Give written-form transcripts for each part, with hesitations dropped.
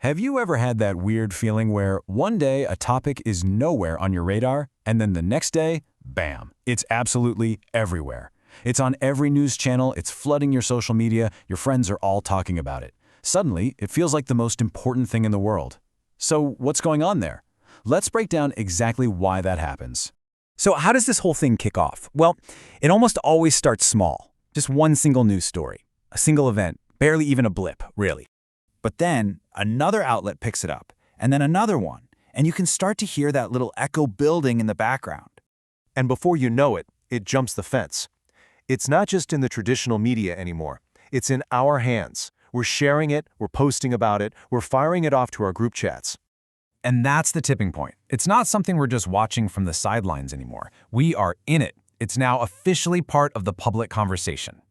Have you ever had that weird feeling where one day a topic is nowhere on your radar, and then the next day, bam, it's absolutely everywhere? It's on every news channel, it's flooding your social media, your friends are all talking about it. Suddenly, it feels like the most important thing in the world. So what's going on there? Let's break down exactly why that happens. So how does this whole thing kick off? Well, it almost always starts small. Just one single news story, a single event, barely even a blip, really. But then another outlet picks it up, and then another one, and you can start to hear that little echo building in the background. And before you know it, it jumps the fence. It's not just in the traditional media anymore. It's in our hands. We're sharing it, we're posting about it, we're firing it off to our group chats. And that's the tipping point. It's not something we're just watching from the sidelines anymore. We are in it. It's now officially part of the public conversation.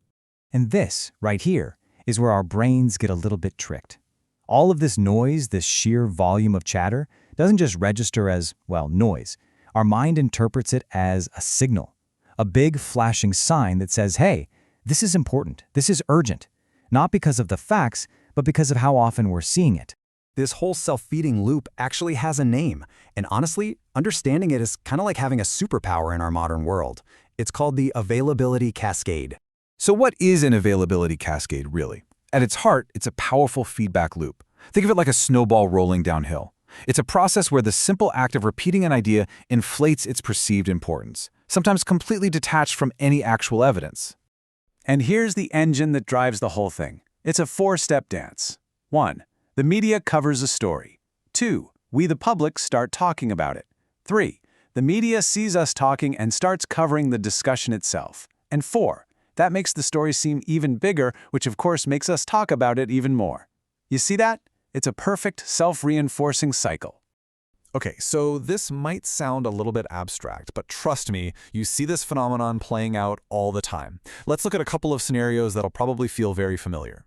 And this, right here, is where our brains get a little bit tricked. All of this noise, this sheer volume of chatter, doesn't just register as, well, noise. Our mind interprets it as a signal, a big flashing sign that says, hey, this is important, this is urgent, not because of the facts, but because of how often we're seeing it. This whole self-feeding loop actually has a name, and honestly, understanding it is kind of like having a superpower in our modern world. It's called the Availability Cascade. So what is an availability cascade, really? At its heart, it's a powerful feedback loop. Think of it like a snowball rolling downhill. It's a process where the simple act of repeating an idea inflates its perceived importance, sometimes completely detached from any actual evidence. And here's the engine that drives the whole thing. It's a four-step dance. 1. The media covers a story. 2. We the public start talking about it. 3. The media sees us talking and starts covering the discussion itself. And 4. That makes the story seem even bigger, which of course makes us talk about it even more. You see that? It's a perfect self-reinforcing cycle. Okay, so this might sound a little bit abstract, but trust me, you see this phenomenon playing out all the time. Let's look at a couple of scenarios that'll probably feel very familiar.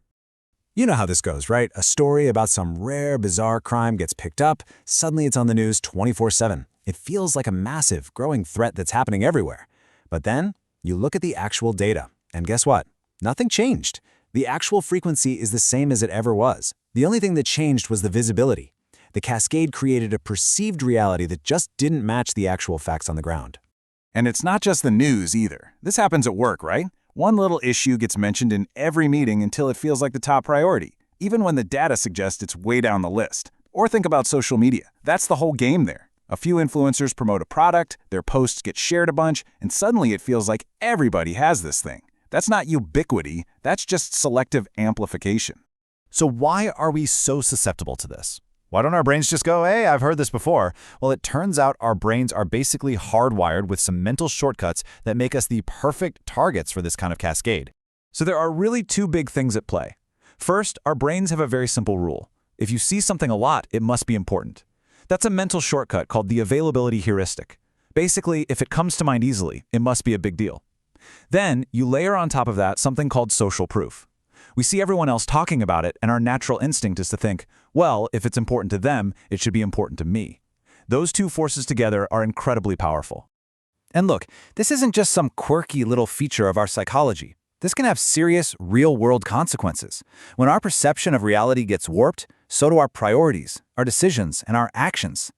You know how this goes, right? A story about some rare, bizarre crime gets picked up, suddenly it's on the news 24/7. It feels like a massive, growing threat that's happening everywhere. But then, you look at the actual data, and guess what? Nothing changed. The actual frequency is the same as it ever was. The only thing that changed was the visibility. The cascade created a perceived reality that just didn't match the actual facts on the ground. And it's not just the news either. This happens at work, right? One little issue gets mentioned in every meeting until it feels like the top priority, even when the data suggests it's way down the list. Or think about social media. That's the whole game there. A few influencers promote a product, their posts get shared a bunch, and suddenly it feels like everybody has this thing. That's not ubiquity, that's just selective amplification. So why are we so susceptible to this? Why don't our brains just go, hey, I've heard this before? Well, it turns out our brains are basically hardwired with some mental shortcuts that make us the perfect targets for this kind of cascade. So there are really two big things at play. First, our brains have a very simple rule. If you see something a lot, it must be important. That's a mental shortcut called the availability heuristic. Basically, if it comes to mind easily, it must be a big deal. Then, you layer on top of that something called social proof. We see everyone else talking about it, and our natural instinct is to think, well, if it's important to them, it should be important to me. Those two forces together are incredibly powerful. And look, this isn't just some quirky little feature of our psychology. This can have serious, real-world consequences. When our perception of reality gets warped, so do our priorities, our decisions, and our actions.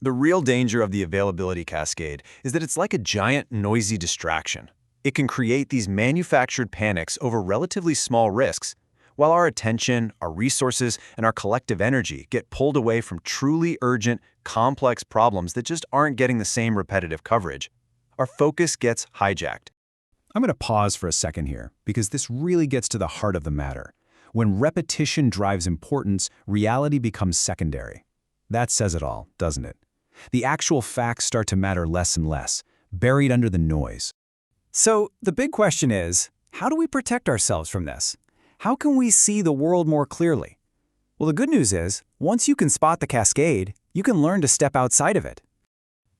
The real danger of the availability cascade is that it's like a giant, noisy distraction. It can create these manufactured panics over relatively small risks, while our attention, our resources, and our collective energy get pulled away from truly urgent, complex problems that just aren't getting the same repetitive coverage. Our focus gets hijacked. I'm going to pause for a second here, because this really gets to the heart of the matter. When repetition drives importance, reality becomes secondary. That says it all, doesn't it? The actual facts start to matter less and less, buried under the noise. So the big question is, how do we protect ourselves from this? How can we see the world more clearly? Well, the good news is, once you can spot the cascade, you can learn to step outside of it.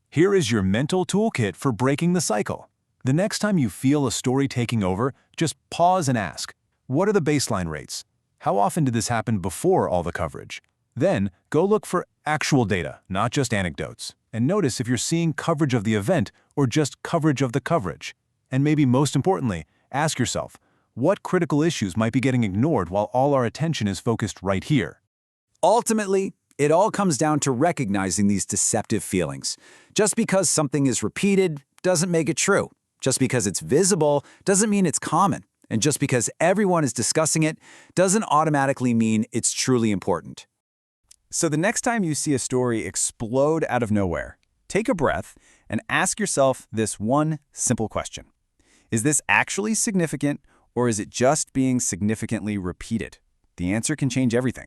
Here is your mental toolkit for breaking the cycle. The next time you feel a story taking over, just pause and ask, what are the baseline rates? How often did this happen before all the coverage? Then, go look for actual data, not just anecdotes, and notice if you're seeing coverage of the event or just coverage of the coverage. And maybe most importantly, ask yourself, what critical issues might be getting ignored while all our attention is focused right here? Ultimately, it all comes down to recognizing these deceptive feelings. Just because something is repeated doesn't make it true. Just because it's visible doesn't mean it's common. And just because everyone is discussing it doesn't automatically mean it's truly important. So the next time you see a story explode out of nowhere, take a breath and ask yourself this one simple question. Is this actually significant, or is it just being significantly repeated? The answer can change everything.